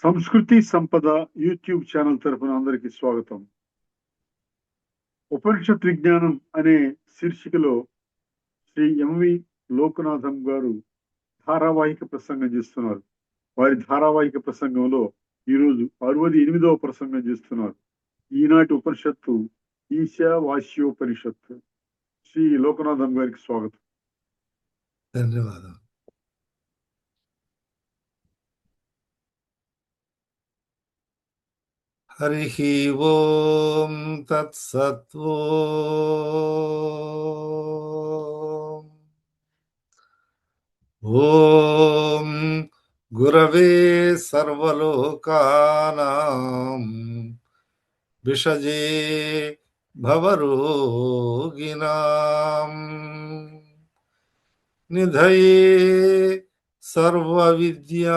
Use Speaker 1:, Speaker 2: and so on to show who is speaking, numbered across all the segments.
Speaker 1: సంస్కృతి సంపద YouTube channel తరపున అందరికీ స్వాగతం. ఉపనిషత్ విజ్ఞానం అనే శీర్షికలో శ్రీ ఎంవి లోకనాథం గారు ధారావాహిక ప్రసంగం చేస్తున్నారు. వారి ధారావాహిక ప్రసంగంలో ఈరోజు 68వ ప్రసంగం చేస్తున్నారు. ఈనాటి ఉపనిషత్తు ఈశావాస్యోపనిషత్తు. శ్రీ లోకనాథం గారికి స్వాగతం.
Speaker 2: ధన్యవాదాలు. హరి ఓం తత్సత్. ఓం గురవే సర్వలోకానాం విషజే భవరోగిణాం నిధయే సర్వవిద్యానాం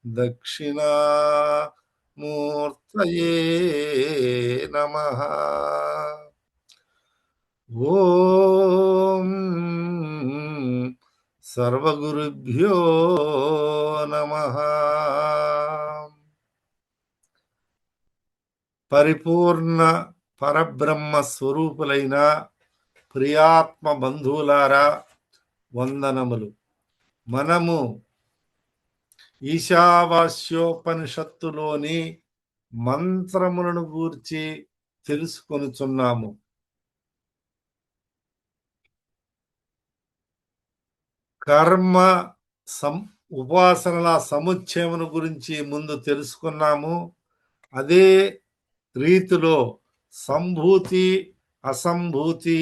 Speaker 2: దక్షిణామూర్తయే నమః. ఓం సర్వగురుభ్యో నమః. పరిపూర్ణ పరబ్రహ్మ స్వరూపులైన ప్రియాత్మ బంధువులారా, వందనములు. మనము ఈశావాస్యోపనిషత్తులోని మంత్రములను గూర్చి తెలుసుకొనుచున్నాము. కర్మ ఉపాసనల సముచ్చయమును గురించి ముందు తెలుసుకున్నాము. అదే రీతిలో సంభూతి అసంభూతి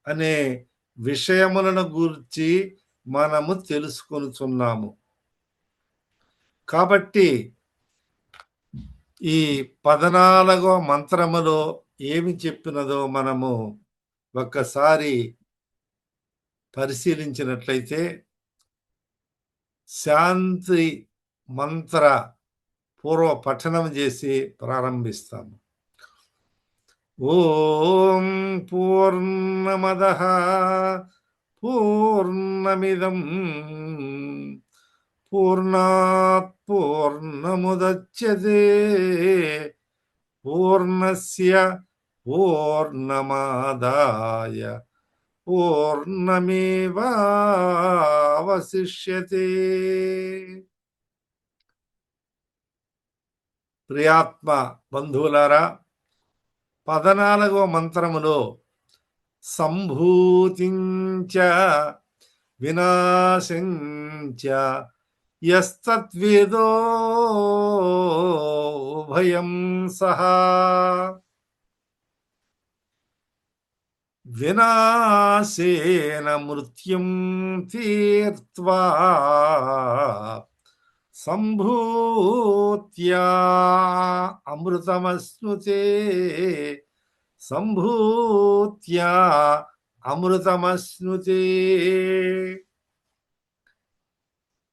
Speaker 2: అనే విషయములను గురించి మనము తెలుసుకొనుచున్నాము. కాబట్టి ఈ 14వ మంత్రములో ఏమి చెప్పినదో మనము ఒక్కసారి పరిశీలించినట్లయితే శాంతి మంత్ర పూర్వ పఠనం చేసి ప్రారంభిస్తాము. ఓం పూర్ణమదః పూర్ణమిదం పూర్ణాత్ పూర్ణముదచ్యతే పూర్ణస్య పూర్ణమాదాయ పూర్ణమేవావశిష్యతే. ప్రియాత్మ బంధువులారా, 14వ మంత్రములో సంభూతించ వినాశంచ యస్తద్వేదో ఉభయం సహా వినాశేన మృత్యుం తీర్త్వా సంభూత్యా అమృతమశ్నుతే సంభూత్యా అమృతమశ్నుతే.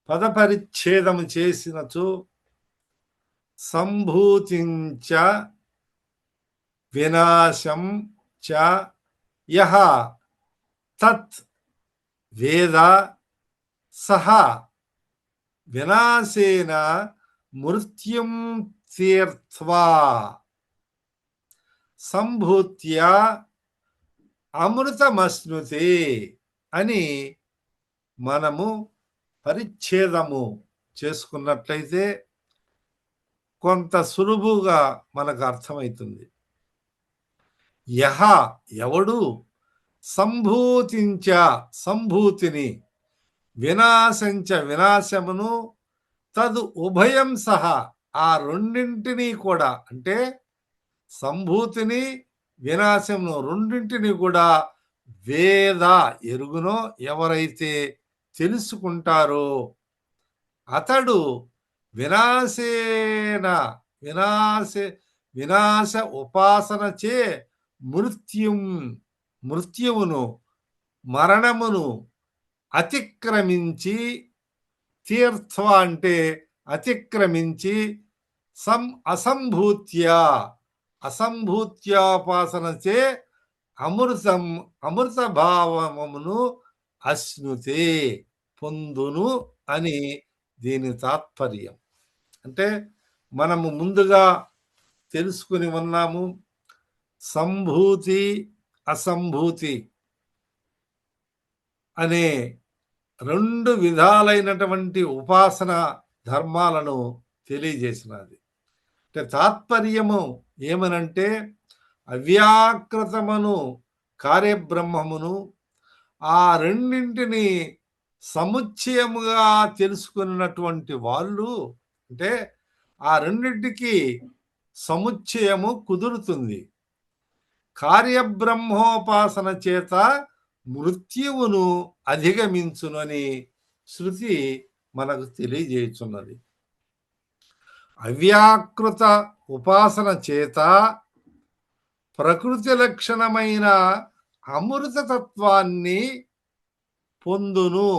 Speaker 2: పదపరిచ్ఛేదము చేసినచో సంభూతించ వినాశం చ యః తత్ వేద సహ వినాశేన మృత్యుం తీర్త్వా సంభూత్యా అమృతమశ్నుతే అని మనము పరిచ్ఛేదము చేసుకున్నట్లయితే కొంత సులువుగా మనకు అర్థమవుతుంది. యహ ఎవడు సంభూతించ సంభూతిని వినాశంచ వినాశమును తదు ఉభయం సహా ఆ రెండింటినీ కూడా, అంటే సంభూతిని వినాశమును రెండింటిని కూడా వేద ఎరుగునో ఎవరైతే తెలుసుకుంటారో అతడు వినాశేన వినాశ ఉపాసన చే మృత్యువును మరణమును అతిక్రమించి తీర్థ అంటే అతిక్రమించి అసంభూత్యోపాసన చే అమృత భావమును అశ్నుతే పొందును అని దీని తాత్పర్యం. అంటే మనము ముందుగా తెలుసుకుని ఉన్నాము, సంభూతి అసంభూతి అనే 2 విధాలైనటువంటి ఉపాసన ధర్మాలను తెలియజేసినది. అంటే తాత్పర్యము ఏమనంటే, అవ్యాకృతమును కార్యబ్రహ్మమును ఆ రెండింటిని సముచ్చయముగా తెలుసుకున్నటువంటి వాళ్ళు, అంటే ఆ రెండింటికి సముచ్చయము కుదురుతుంది. కార్యబ్రహ్మోపాసన చేత మృత్యువును అధిగమించునని శృతి మనకు తెలియజేయుచున్నది. అవ్యాకృత ఉపాసన చేత ప్రకృతి లక్షణమైన అమృతతత్వాన్ని పొందును,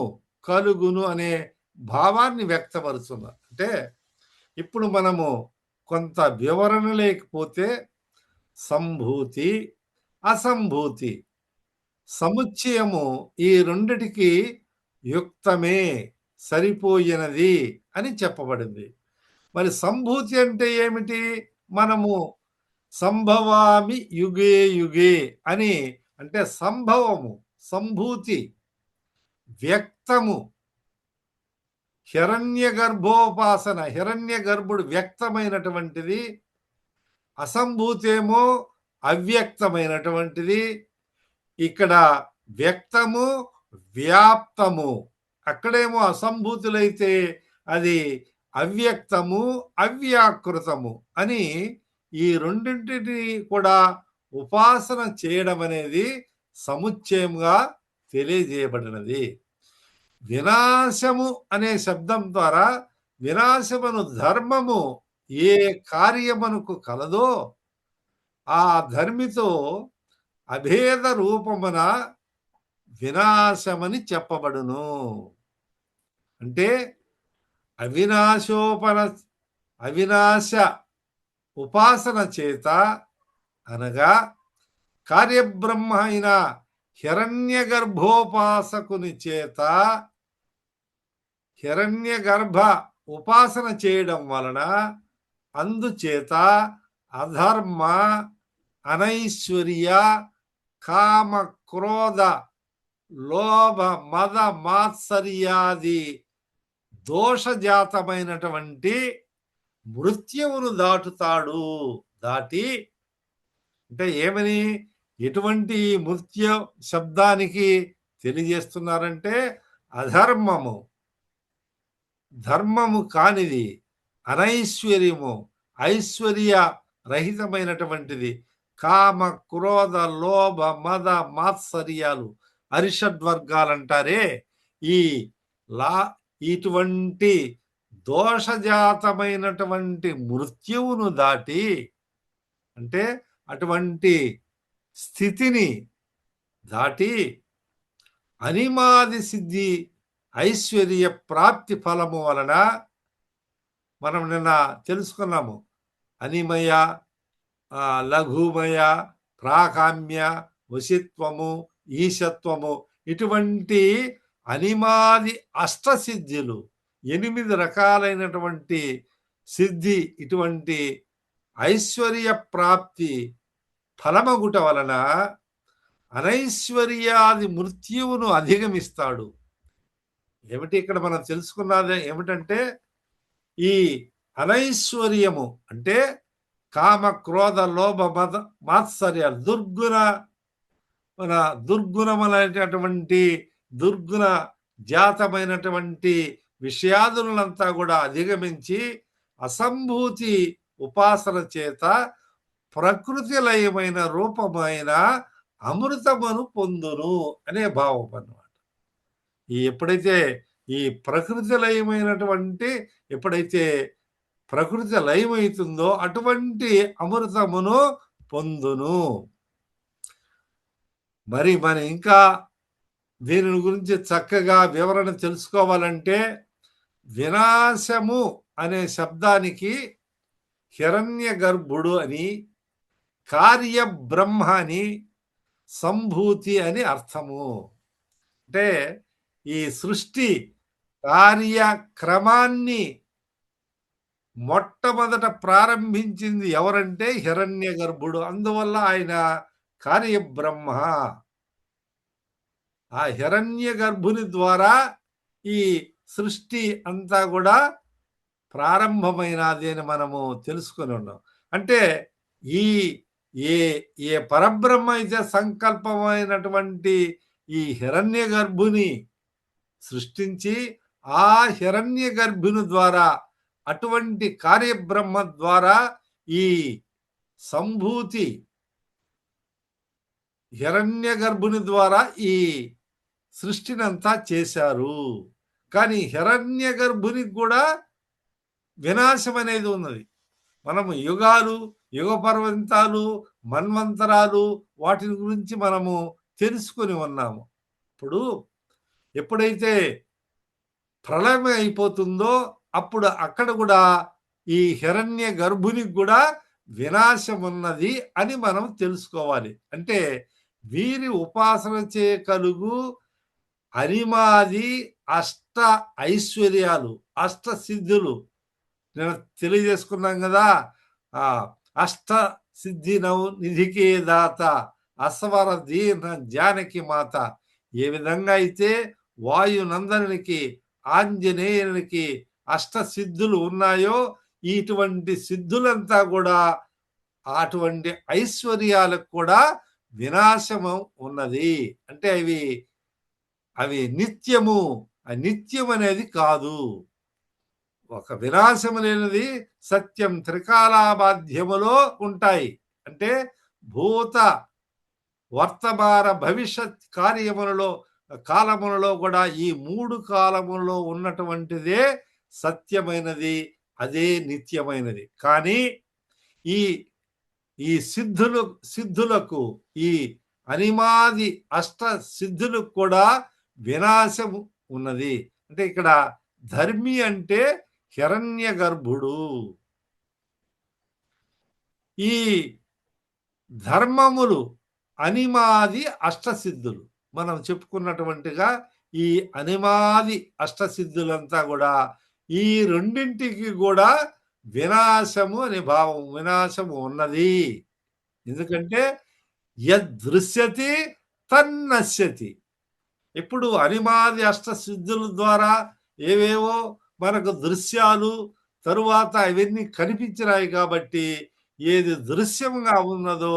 Speaker 2: కలుగును అనే భావాన్ని వ్యక్తపరుచున్నారు. అంటే ఇప్పుడు మనము కొంత వివరణ లేకపోతే సంభూతి అసంభూతి సముచ్చయము ఈ రెండిటికి యుక్తమే, సరిపోయినది అని చెప్పబడింది. మరి సంభూతి అంటే ఏమిటి? మనము సంభవామి యుగే యుగే అని, అంటే సంభవము, సంభూతి, వ్యక్తము. హిరణ్య గర్భోపాసన, హిరణ్య గర్భుడు వ్యక్తమైనటువంటిది, అసంభూతేమో అవ్యక్తమైనటువంటిది. ఇక్కడ వ్యక్తము వ్యాప్తము, అక్కడేమో అసంభూతులైతే అది అవ్యక్తము అవ్యాకృతము అని ఈ రెండింటిని కూడా ఉపాసన చేయడం అనేది సముచ్చయంగా తెలియజేయబడినది. వినాశము అనే శబ్దం ద్వారా వినాశమును ధర్మము ఏ కార్యమునకు కలదో ఆ ధర్మితో అభేద రూపమున వినాశమని చెప్పబడును. అంటే అవినాశ ఉపాసన చేత, అనగా కార్యబ్రహ్మ అయిన హిరణ్య గర్భోపాసకుని చేత హిరణ్య గర్భ ఉపాసన చేయడం వలన అందుచేత అధర్మ, అనైశ్వర్య, కామ, క్రోధ, లోభ, మద, మాత్సర్యాది దోషజాతమైనటువంటి మృత్యువును దాటుతాడు. దాటి అంటే ఏమని, ఎటువంటి మృత్యు శబ్దానికి తెలియజేస్తున్నారంటే అధర్మము, ధర్మము కానిది, అనైశ్వర్యము, ఐశ్వర్య రహితమైనటువంటిది, కామ, క్రోధ, లోభ, మద, మాత్సర్యాలు, అరిషడ్వర్గాలు అంటారే, ఇటువంటి దోషజాతమైనటువంటి మృత్యువును దాటి, అంటే అటువంటి స్థితిని దాటి అనిమాది సిద్ధి ఐశ్వర్య ప్రాప్తి ఫలము వలన, మనం నిన్న తెలుసుకున్నాము, అనిమయ, లఘుమయ, ప్రాకామ్య, వశిత్వము, ఈశత్వము, ఇటువంటి అనిమాది అష్టసిద్ధులు, 8 రకాలైనటువంటి సిద్ధి, ఇటువంటి ఐశ్వర్య ప్రాప్తి ఫలమగుట వలన అనైశ్వర్యాది మృత్యువును అధిగమిస్తాడు. ఏమిటి ఇక్కడ మనం తెలుసుకున్నది ఏమిటంటే, ఈ అనైశ్వర్యము అంటే కామ, క్రోధ, లోభ, మద, మాత్సర్యాలు, దుర్గుణమైనటువంటి దుర్గుణ జాతమైనటువంటి విషయాదులంతా కూడా అధిగమించి అసంభూతి ఉపాసన చేత ప్రకృతి లయమైన రూపమైన అమృతమును పొందును అనే భావం అన్నమాట. ఎప్పుడైతే ఈ ప్రకృతి లయమైనటువంటి, ఎప్పుడైతే ప్రకృతి లయమవుతుందో అటువంటి అమృతమును పొందును. మరి మనం ఇంకా దీని గురించి చక్కగా వివరణ తెలుసుకోవాలంటే, వినాశము అనే శబ్దానికి హిరణ్య గర్భుడు అని, కార్యబ్రహ్మ అని, సంభూతి అని అర్థము. అంటే ఈ సృష్టి కార్యక్రమాన్ని మొట్టమొదట ప్రారంభించింది ఎవరంటే హిరణ్యగర్భుడు. అందువల్ల ఆయన కార్యబ్రహ్మ. ఆ హిరణ్యగర్భుని ద్వారా ఈ సృష్టి అంతా కూడా ప్రారంభమైనది అని మనము తెలుసుకొని ఉన్నాం. అంటే ఈ ఏ ఏ పరబ్రహ్మ అయితే సంకల్పమైనటువంటి ఈ హిరణ్యగర్భుని సృష్టించి ఆ హిరణ్యగర్భుని ద్వారా అటువంటి కార్యబ్రహ్మ ద్వారా ఈ సంభూతి హిరణ్యగర్భుని ద్వారా ఈ సృష్టినంతా చేశారు. కానీ హిరణ్యగర్భునికి కూడా వినాశం అనేది ఉన్నది. మనము యుగాలు, యుగ పర్వంతాలు, మన్వంతరాలు వాటిని గురించి మనము తెలుసుకొని ఉన్నాము. ఇప్పుడు ఎప్పుడైతే ప్రళయం అయిపోతుందో అప్పుడు అక్కడ కూడా ఈ హిరణ్య గర్భునికి కూడా వినాశం ఉన్నది అని మనం తెలుసుకోవాలి. అంటే వీరి ఉపాసన చే కలుగు అనిమాది అష్ట ఐశ్వర్యాలు, అష్ట సిద్ధులు నేను తెలియజేసుకున్నాం కదా. అష్ట సిద్ధి నౌ నిధికే దాత అస్వర దీన జానకి మాత. ఏ విధంగా అయితే వాయునందనునికి ఆంజనేయునికి అష్ట సిద్ధులు ఉన్నాయో ఇటువంటి సిద్ధులంతా కూడా అటువంటి ఐశ్వర్యాలకు కూడా వినాశము ఉన్నది. అంటే అవి నిత్యము. నిత్యం అనేది కాదు. ఒక వినాశము లేనిది సత్యం త్రికాలాబాధ్యములో ఉంటాయి. అంటే భూత వర్తమాన భవిష్యత్ కాలములలో కూడా ఈ 3 కాలములలో ఉన్నటువంటిదే సత్యమైనది, అదే నిత్యమైనది. కానీ ఈ సిద్ధులకు ఈ అనిమాది అష్ట సిద్ధులకు కూడా వినాశము ఉన్నది. అంటే ఇక్కడ ధర్మి అంటే హిరణ్య గర్భుడు. ఈ ధర్మములు అనిమాది అష్టసిద్ధులు మనం చెప్పుకున్నటువంటిగా ఈ అనిమాది అష్టసిద్ధులంతా కూడా ఈ రెండింటికి కూడా వినాశము అనే భావం, వినాశము ఉన్నది. ఎందుకంటే యదృశ్యతి తన్నశ్యతి. ఇప్పుడు అనిమాది అష్టసిద్ధుల ద్వారా ఏవేవో మనకు దృశ్యాలు తరువాత అవన్నీ కనిపించినాయి కాబట్టి ఏది దృశ్యంగా ఉన్నదో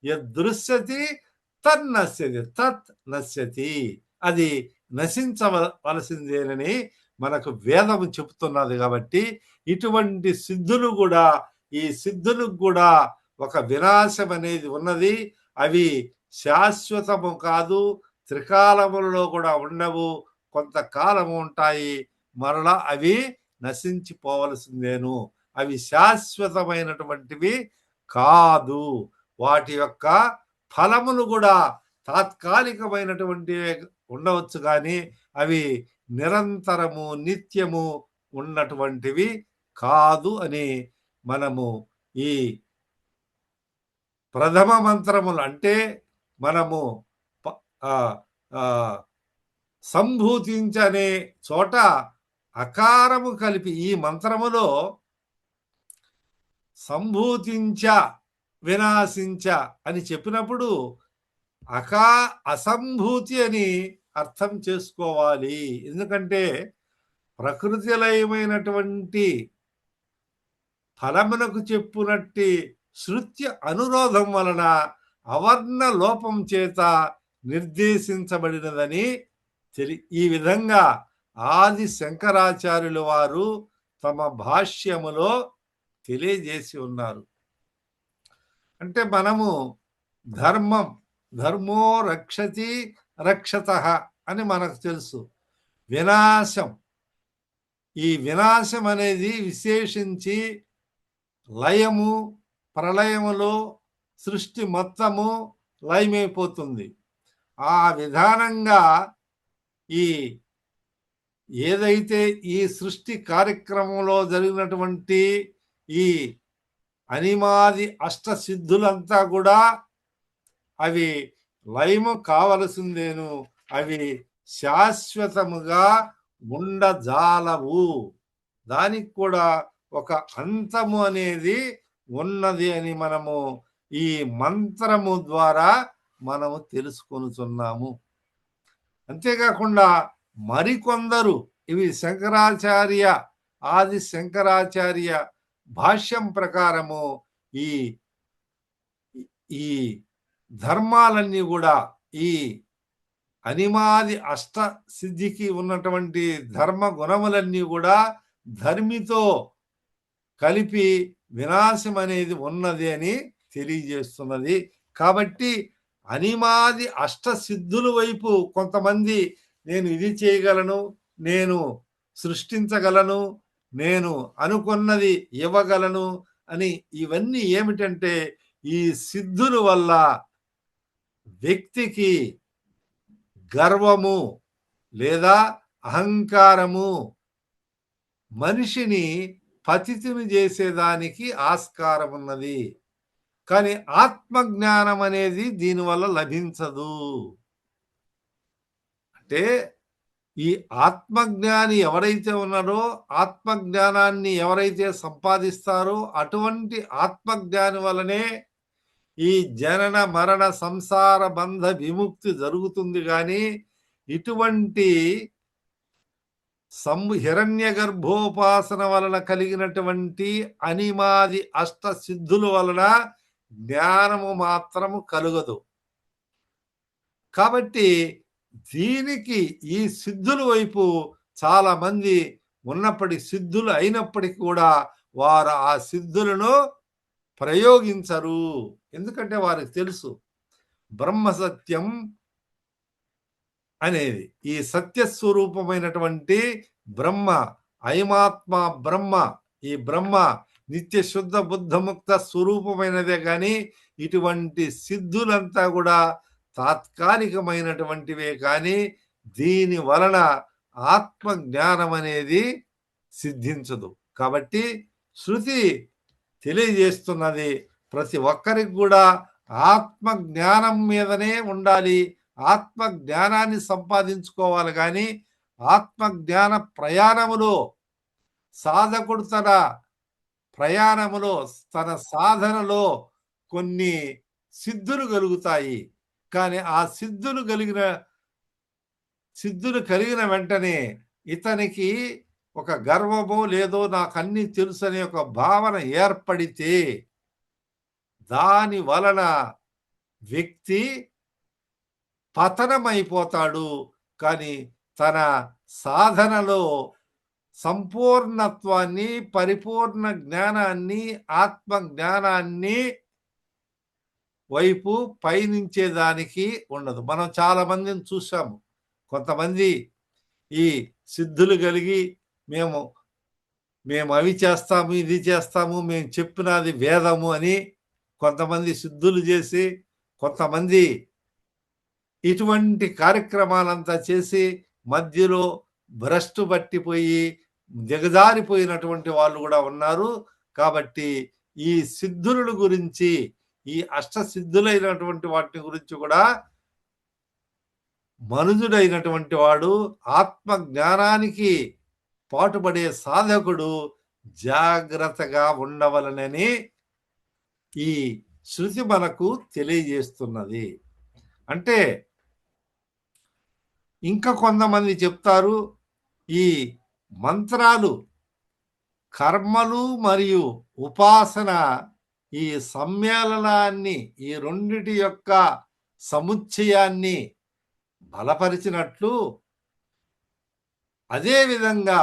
Speaker 2: యదృశ్యతి తన్నశ్యతి తత్ నశ్యతి, అది నశించవలసిందేనని మనకు వేదము చెప్తున్నది. కాబట్టి ఇటువంటి సిద్ధులు కూడా ఈ సిద్ధులకు కూడా ఒక వినాశం అనేది ఉన్నది. అవి శాశ్వతము కాదు, త్రికాలములలో కూడా ఉండవు, కొంతకాలము ఉంటాయి, మరలా అవి నశించిపోవలసిందేను. అవి శాశ్వతమైనటువంటివి కాదు. వాటి యొక్క ఫలములు కూడా తాత్కాలికమైనటువంటివి ఉండవచ్చు, కానీ అవి నిరంతరము నిత్యము ఉన్నటువంటివి కాదు అని మనము ఈ ప్రథమ మంత్రములు అంటే మనము సంభూతించనే చోట అకారము కలిపి ఈ మంత్రములో సంభూతించ వినాశించ అని చెప్పినప్పుడు అసంభూతి అని అర్థం చేసుకోవాలి. ఎందుకంటే ప్రకృతి లయమైనటువంటి ఫలమునకు చెప్పునట్టి శృత్య అనురోధం వలన అవర్ణ లోపం చేత నిర్దేశించబడినదని ఈ విధంగా ఆది శంకరాచార్యుల వారు తమ భాష్యములో తెలియజేసి ఉన్నారు. అంటే మనము ధర్మో రక్షతి రక్షతః అని మనకు తెలుసు. వినాశం, ఈ వినాశం అనేది విశేషించి లయము ప్రళయములో సృష్టి మొత్తము లయమైపోతుంది. ఆ విధానంగా ఏదైతే ఈ సృష్టి కార్యక్రమంలో జరిగినటువంటి ఈ అనిమాది అష్టసిద్ధులంతా కూడా అవి లయము కావలసిందేను, అవి శాశ్వతముగా ఉండజాలవు. దానికి కూడా ఒక అంతము అనేది ఉన్నది అని మనము ఈ మంత్రము ద్వారా మనము తెలుసుకొనుచున్నాము. అంతేకాకుండా మరికొందరు ఇవి ఆది శంకరాచార్య భాష్యం ప్రకారము ఈ ఈ ధర్మాలన్నీ కూడా ఈ అనిమాది అష్ట సిద్ధికి ఉన్నటువంటి ధర్మ గుణములన్నీ కూడా ధర్మితో కలిపి వినాశం అనేది ఉన్నది అని తెలియజేస్తున్నది. కాబట్టి అనిమాది అష్ట సిద్ధుల వైపు కొంతమంది నేను ఇది చేయగలను, నేను సృష్టించగలను, నేను అనుకున్నది ఇవ్వగలను అని ఇవన్నీ ఏమిటంటే ఈ సిద్ధుల వల్ల వ్యక్తికి గర్వము లేదా అహంకారము మనిషిని పతితుని చేసేదానికి ఆస్కారం ఉన్నది. కానీ ఆత్మజ్ఞానం అనేది దీనివల్ల లభించదు. అంటే ఈ ఆత్మజ్ఞాని ఎవరైతే ఉన్నారో, ఆత్మజ్ఞానాన్ని ఎవరైతే సంపాదిస్తారో అటువంటి ఆత్మజ్ఞాని వలనే ఈ జనన మరణ సంసార బంధ విముక్తి జరుగుతుంది. కానీ ఇటువంటి హిరణ్య గర్భోపాసన వలన కలిగినటువంటి అనిమాది అష్ట సిద్ధుల వలన జ్ఞానము మాత్రము కలుగదు. కాబట్టి దీనికి ఈ సిద్ధుల వైపు చాలా మంది సిద్ధులు అయినప్పటికీ కూడా వారు ఆ సిద్ధులను ప్రయోగించరు. ఎందుకంటే వారికి తెలుసు బ్రహ్మ సత్యం అనేది, ఈ సత్యస్వరూపమైనటువంటి బ్రహ్మ, అయమాత్మ బ్రహ్మ, ఈ బ్రహ్మ నిత్య శుద్ధ బుద్ధముక్త స్వరూపమైనదే. కానీ ఇటువంటి సిద్ధులంతా కూడా తాత్కాలికమైనటువంటివే. కానీ దీని వలన ఆత్మ జ్ఞానం అనేది సిద్ధించదు. కాబట్టి శృతి తెలియజేస్తున్నది ప్రతి ఒక్కరికి కూడా ఆత్మ జ్ఞానం మీదనే ఉండాలి, ఆత్మ జ్ఞానాన్ని సంపాదించుకోవాలి. కానీ ఆత్మ జ్ఞాన ప్రయాణములో సాధకుడు తన ప్రయాణములో తన సాధనలో కొన్ని సిద్ధులు కలుగుతాయి. కానీ ఆ సిద్ధులు కలిగిన వెంటనే ఇతనికి ఒక గర్వమో లేదో నాకు అన్ని తెలుసు అనే ఒక భావన ఏర్పడితే దాని వలన వ్యక్తి పతనమైపోతాడు. కానీ తన సాధనలో సంపూర్ణత్వాన్ని, పరిపూర్ణ జ్ఞానాన్ని, ఆత్మ జ్ఞానాన్ని వైపు పయనించేదానికి ఉండదు. మనం చాలా మందిని చూసాము. కొంతమంది ఈ సిద్ధులు కలిగి మేము అవి చేస్తాము, ఇది చేస్తాము, మేము చెప్పినది వేదము అని కొంతమంది సిద్ధులు చేసి, కొంతమంది ఇటువంటి కార్యక్రమాలంతా చేసి మధ్యలో భ్రష్టు పట్టిపోయి దిగజారిపోయినటువంటి వాళ్ళు కూడా ఉన్నారు. కాబట్టి ఈ సిద్ధుల గురించి, ఈ అష్ట సిద్ధులైనటువంటి వాటి గురించి కూడా మనుజుడైనటువంటి వాడు, ఆత్మ జ్ఞానానికి పాటుపడే సాధకుడు జాగ్రత్తగా ఉండవలనని ఈ శృతి మనకు తెలియజేస్తున్నది. అంటే ఇంకా కొంతమంది చెప్తారు ఈ మంత్రాలు, కర్మలు మరియు ఉపాసన ఈ సమ్మేళనాన్ని, ఈ రెండిటి యొక్క సముచ్చయాన్ని బలపరిచినట్లు అదేవిధంగా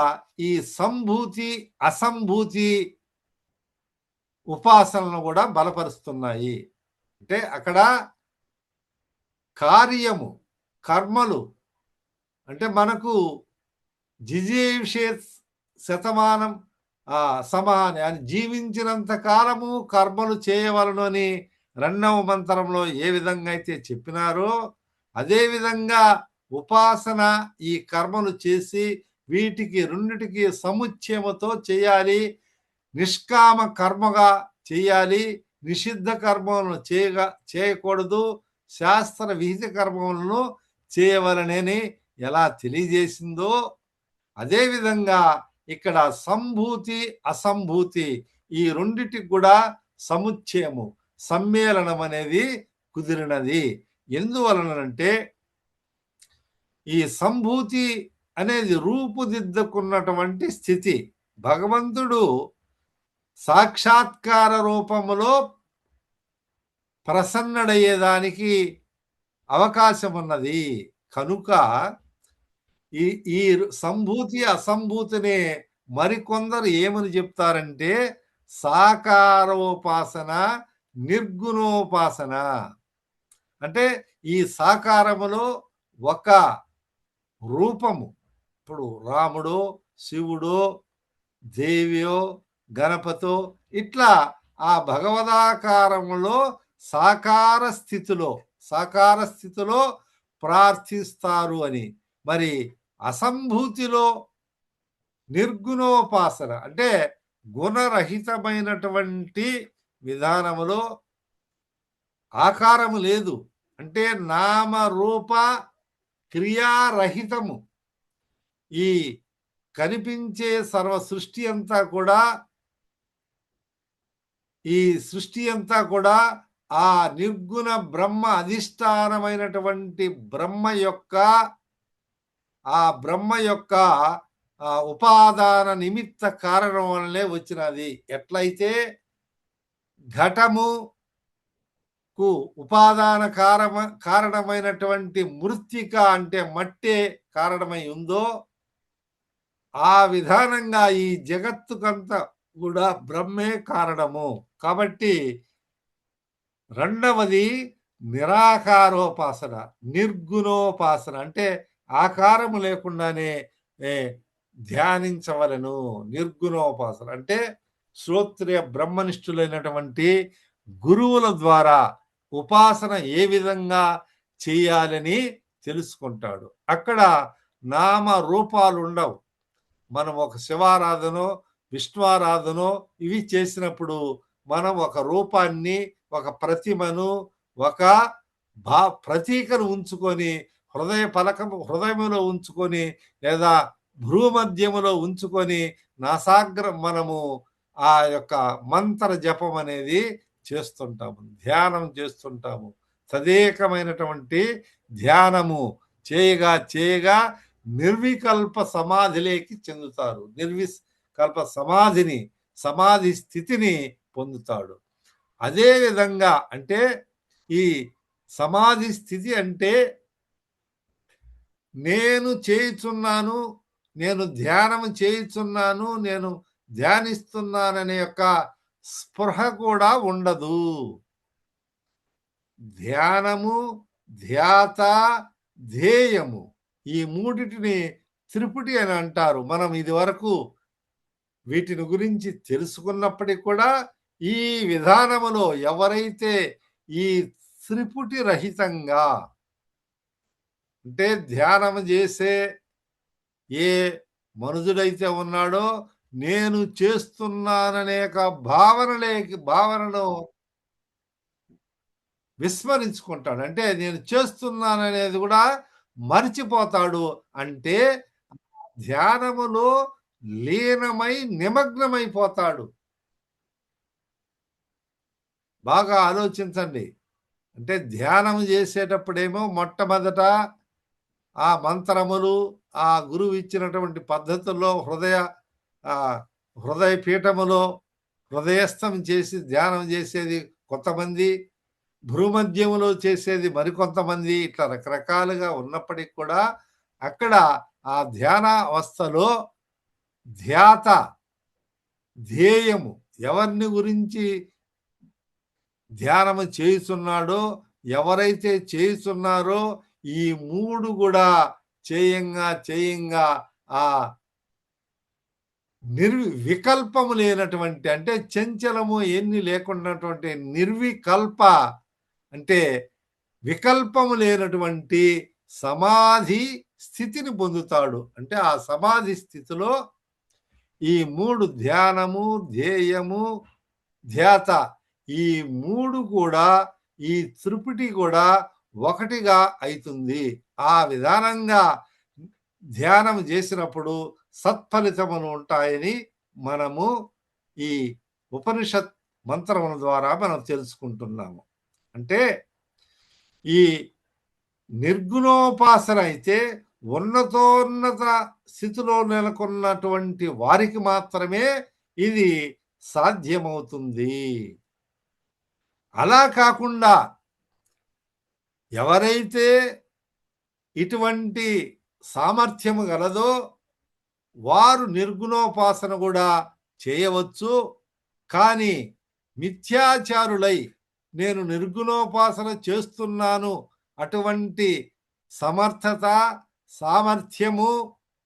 Speaker 2: ఈ సంభూతి అసంభూతి ఉపాసనను కూడా బలపరుస్తున్నాయి. అంటే అక్కడ కార్యము, కర్మలు అంటే మనకు జిజీవిషే శతమానం సమాని అని జీవించినంత కాలము కర్మలు చేయవలను అని 2వ మంత్రంలో ఏ విధంగా అయితే చెప్పినారో అదేవిధంగా ఉపాసన ఈ కర్మలు చేసి వీటికి రెండిటికి సముచ్చయముతో చేయాలి. నిష్కామ కర్మగా చేయాలి, నిషిద్ధ కర్మలను చేయకూడదు, శాస్త్ర విహిత కర్మలను చేయవలనని ఎలా తెలియజేసిందో అదేవిధంగా ఇక్కడ సంభూతి అసంభూతి ఈ రెండిటికి కూడా సముచ్చయము సమ్మేళనం అనేది కుదిరినది. ఎందువలనంటే ఈ సంభూతి అనేది రూపుదిద్దుకున్నటువంటి స్థితి. భగవంతుడు సాక్షాత్కార రూపములో ప్రసన్నుడయ్యేదానికి అవకాశం ఉన్నది. కనుక ఈ ఈ సంభూతి అసంభూతిని మరికొందరు ఏమని చెప్తారంటే సాకారోపాసన, నిర్గుణోపాసన. అంటే ఈ సాకారములో ఒక రూపము, ఇప్పుడు రాముడో, శివుడో, దేవియో, గణపతో ఇట్లా ఆ భగవదాకారములో సాకార స్థితిలో ప్రార్థిస్తారు అని. మరి అసంభూతిలో నిర్గుణోపాసన అంటే గుణరహితమైనటువంటి విధానములో ఆకారము లేదు, అంటే నామరూప క్రియారహితము. ఈ కనిపించే సర్వ సృష్టి అంతా కూడా ఆ నిర్గుణ బ్రహ్మ అధిష్టానమైనటువంటి బ్రహ్మ యొక్క ఉపాదాన నిమిత్త కారణం వల్లనే వచ్చినది. ఎట్లయితే ఘటముకు ఉపాదాన కారణమైనటువంటి మృత్తిక అంటే మట్టే కారణమై ఉందో ఆ విధానంగా ఈ జగత్తుకంతా కూడా బ్రహ్మే కారణము. కాబట్టి రెండవది నిరాకారోపాసన, నిర్గుణోపాసన అంటే ఆకారము లేకుండానే ధ్యానించవలను. నిర్గుణోపాసన అంటే శ్రోత్రియ బ్రహ్మనిష్ఠులైనటువంటి గురువుల ద్వారా ఉపాసన ఏ విధంగా చేయాలని తెలుసుకుంటాడు. అక్కడ నామ రూపాలు ఉండవు. మనం ఒక శివారాధనో విష్ణువారాధనో ఇవి చేసినప్పుడు మనం ఒక రూపాన్ని, ఒక ప్రతిమను, ఒక ప్రతీకను ఉంచుకొని హృదయములో ఉంచుకొని లేదా భ్రూమధ్యములో ఉంచుకొని నాసాగ్రం మనము ఆ యొక్క మంత్ర జపం అనేది చేస్తుంటాము, ధ్యానం చేస్తుంటాము. తదేకమైనటువంటి ధ్యానము చేయగా నిర్వికల్ప సమాధిలోకి చెందుతారు. నిర్వికల్ప సమాధి స్థితిని పొందుతాడు. అదే విధంగా అంటే ఈ సమాధి స్థితి అంటే నేను చేయుచున్నాను, నేను ధ్యానం చేయుచున్నాను, నేను ధ్యానిస్తున్నాననే యొక్క స్పృహ కూడా ఉండదు. ధ్యానము, ధ్యాత, ధ్యేయము ఈ మూడిటిని త్రిపుటి అని అంటారు. మనం ఇది వరకు వీటిని గురించి తెలుసుకున్నప్పటికీ కూడా ఈ విధానములో ఎవరైతే ఈ త్రిపుటి రహితంగా అంటే ధ్యానం చేసే ఏ మనుజుడైతే ఉన్నాడో నేను చేస్తున్నాననే భావనను విస్మరించుకుంటాడు. అంటే నేను చేస్తున్నాననేది కూడా మరిచిపోతాడు. అంటే ధ్యానములో లీనమై నిమగ్నమైపోతాడు. బాగా ఆలోచించండి. అంటే ధ్యానం చేసేటప్పుడేమో మొట్టమొదట ఆ మంత్రములు ఆ గురువు ఇచ్చినటువంటి పద్ధతుల్లో హృదయ పీఠములో హృదయస్థం చేసి ధ్యానం చేసేది కొంతమంది, భ్రూమధ్యములో చేసేది మరికొంతమంది, ఇట్లా రకరకాలుగా ఉన్నప్పటికీ కూడా అక్కడ ఆ ధ్యాన అవస్థలో ధ్యాత, ధ్యేయము ఎవరిని గురించి ధ్యానము చేయుచున్నాడో, ఎవరైతే చేయుచున్నారో ఈ మూడు కూడా చేయంగా ఆ వికల్పము లేనటువంటి అంటే చంచలము ఎన్ని లేకున్నటువంటి నిర్వికల్ప అంటే వికల్పము లేనటువంటి సమాధి స్థితిని పొందుతాడు. అంటే ఆ సమాధి స్థితిలో ఈ మూడు ధ్యానము, ధ్యేయము, ధ్యాత ఈ మూడు కూడా ఈ త్రిపుటి కూడా ఒకటిగా అవుతుంది. ఆ విధానంగా ధ్యానం చేసినప్పుడు సత్ఫలితములు ఉంటాయని మనము ఈ ఉపనిషత్ మంత్రముల ద్వారా మనం తెలుసుకుంటున్నాము. అంటే ఈ నిర్గుణోపాసన అయితే ఉన్నతోన్నత స్థితిలో నెలకొన్నటువంటి వారికి మాత్రమే ఇది సాధ్యమవుతుంది. అలా కాకుండా ఎవరైతే ఇటువంటి సామర్థ్యము గలదో వారు నిర్గుణోపాసన కూడా చేయవచ్చు. కానీ మిథ్యాచారులై నేను నిర్గుణోపాసన చేస్తున్నాను అటువంటి సమర్థత సామర్థ్యము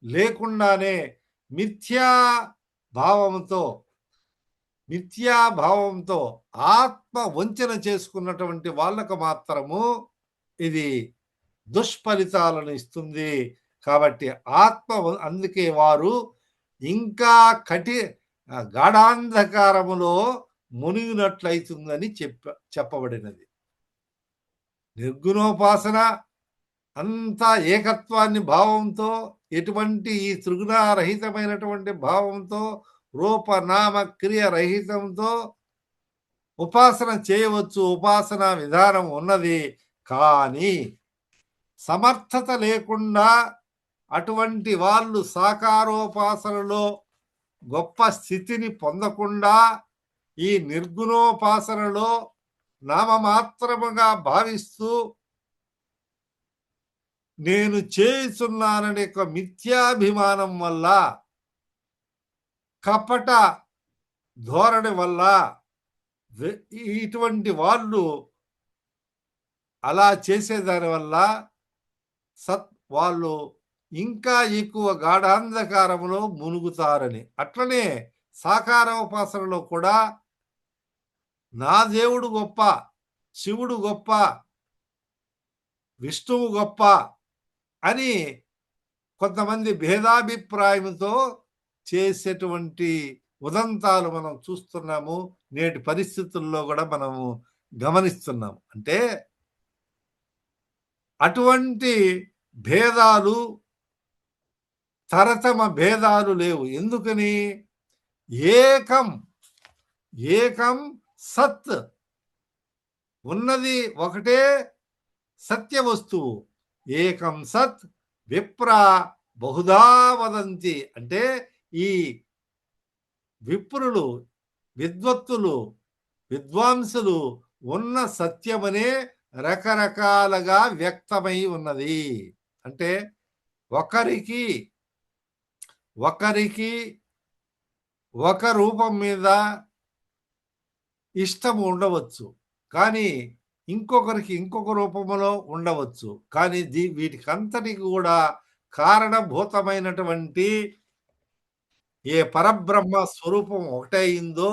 Speaker 2: లేకుండానే మిథ్యాభావంతో ఆత్మ వంచన చేసుకున్నటువంటి వాళ్ళకు మాత్రము ఇది దుష్ఫలితాలను ఇస్తుంది. కాబట్టి అందుకే వారు ఇంకా గాఢాంధకారములో మునిగినట్లయితుందని చెప్పబడినది. నిర్గుణోపాసన అంతా ఏకత్వాన్ని భావంతో, ఎటువంటి ఈ త్రిగుణారహితమైనటువంటి భావంతో, రూపనామ క్రియ రహితంతో ఉపాసన చేయవచ్చు. ఉపాసనా విధానం ఉన్నది. కానీ సమర్థత లేకుండా అటువంటి వాళ్ళు సాకారోపాసనలో గొప్ప స్థితిని పొందకుండా ఈ నిర్గుణోపాసనలో నామమాత్రముగా భావిస్తూ నేను చేస్తున్నాననే ఒక మిథ్యాభిమానం వల్ల, కపట ధోరణి వల్ల ఇటువంటి వాళ్ళు అలా చేసేదాని వల్ల వాళ్ళు ఇంకా ఎక్కువ గాఢాంధకారంలో మునుగుతారని. అట్లనే సాకార ఉపాసనలో కూడా నా దేవుడు గొప్ప, శివుడు గొప్ప, విష్ణువు గొప్ప అని కొంతమంది భేదాభిప్రాయంతో చేసేటువంటి ఉదంతాలు మనం చూస్తున్నాము. నేటి పరిస్థితుల్లో కూడా మనము గమనిస్తున్నాం. అంటే అటువంటి భేదాలు, తరతమ భేదాలు లేవు. ఎందుకని? ఏకం సత్ ఉన్నది ఒకటే సత్య వస్తువు. ఏకం సత్ విప్ర బహుధా వదంతి. అంటే ఈ విప్రులు, విద్వత్తులు, విద్వాంసులు ఉన్న సత్యమనే రకరకాలుగా వ్యక్తమై ఉన్నది. అంటే ఒకరికి ఒక రూపం మీద ఇష్టం ఉండవచ్చు, కానీ ఇంకొకరికి ఇంకొక రూపంలో ఉండవచ్చు. కానీ వీటికంతటికి కూడా కారణభూతమైనటువంటి ఏ పరబ్రహ్మ స్వరూపం ఒకటైందో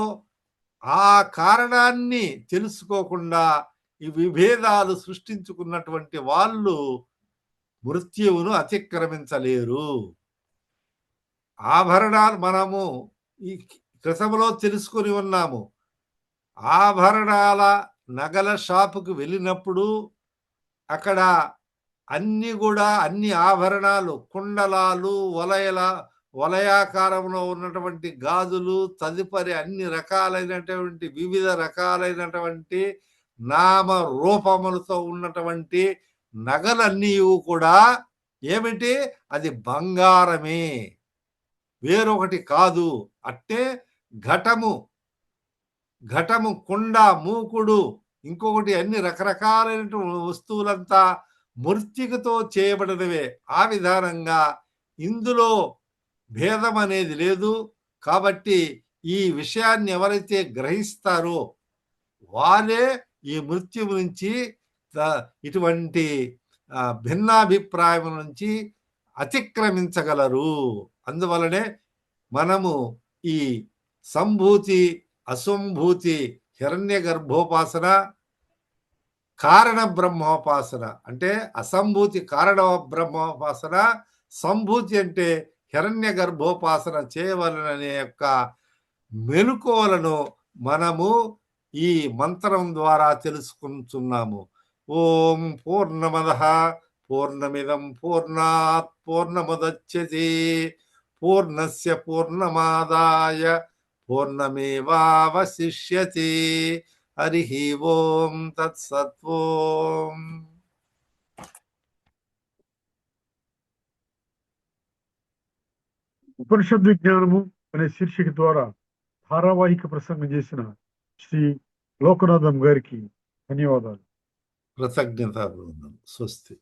Speaker 2: ఆ కారణాన్ని తెలుసుకోకుండా ఈ విభేదాలు సృష్టించుకున్నటువంటి వాళ్ళు మృత్యువును అతిక్రమించలేరు. ఆభరణాలు మనము ఈ క్రితంలో తెలుసుకొని ఉన్నాము. ఆభరణాల నగల షాపుకు వెళ్ళినప్పుడు అక్కడ అన్ని ఆభరణాలు, కుండలాలు, వలయాకారంలో ఉన్నటువంటి గాజులు, తదుపరి అన్ని రకాలైనటువంటి వివిధ రకాలైనటువంటి నామ రూపములతో ఉన్నటువంటి నగలన్నీ కూడా ఏమిటి? అది బంగారమే, వేరొకటి కాదు. అట్టే ఘటము, కుండ, మూకుడు, ఇంకొకటి అన్ని రకరకాలైనటువంటి వస్తువులంతా మృత్తికతో చేయబడినవే. ఆ విధానంగా ఇందులో భేదం అనేది లేదు. కాబట్టి ఈ విషయాన్ని ఎవరైతే గ్రహిస్తారో వారే ఈ మృత్యు నుంచి, ఇటువంటి భిన్నాభిప్రాయం నుంచి అతిక్రమించగలరు. అందువలనే మనము ఈ సంభూతి, అసంభూతి, హిరణ్య గర్భోపాసన, కారణ బ్రహ్మోపాసన, అంటే అసంభూతి కారణ బ్రహ్మోపాసన, సంభూతి అంటే హిరణ్య గర్భోపాసన చేయవలననే యొక్క మెలకువలను మనము ఈ మంత్రం ద్వారా తెలుసుకుంటున్నాము. ఓం పూర్ణమదః పూర్ణమిదం పూర్ణాత్ పూర్ణముదచ్యతే పూర్ణస్య పూర్ణమాదాయ పూర్ణమేవావశిష్యతే. హరి ఓం తత్సత్.
Speaker 1: ఉపనిషద్ విజ్ఞానము అనే శీర్షిక ద్వారా ధారావాహిక ప్రసంగం చేసిన శ్రీ లోకనాథం గారికి ధన్యవాదాలు.
Speaker 2: కృతజ్ఞతాభివందనం. స్వస్తి.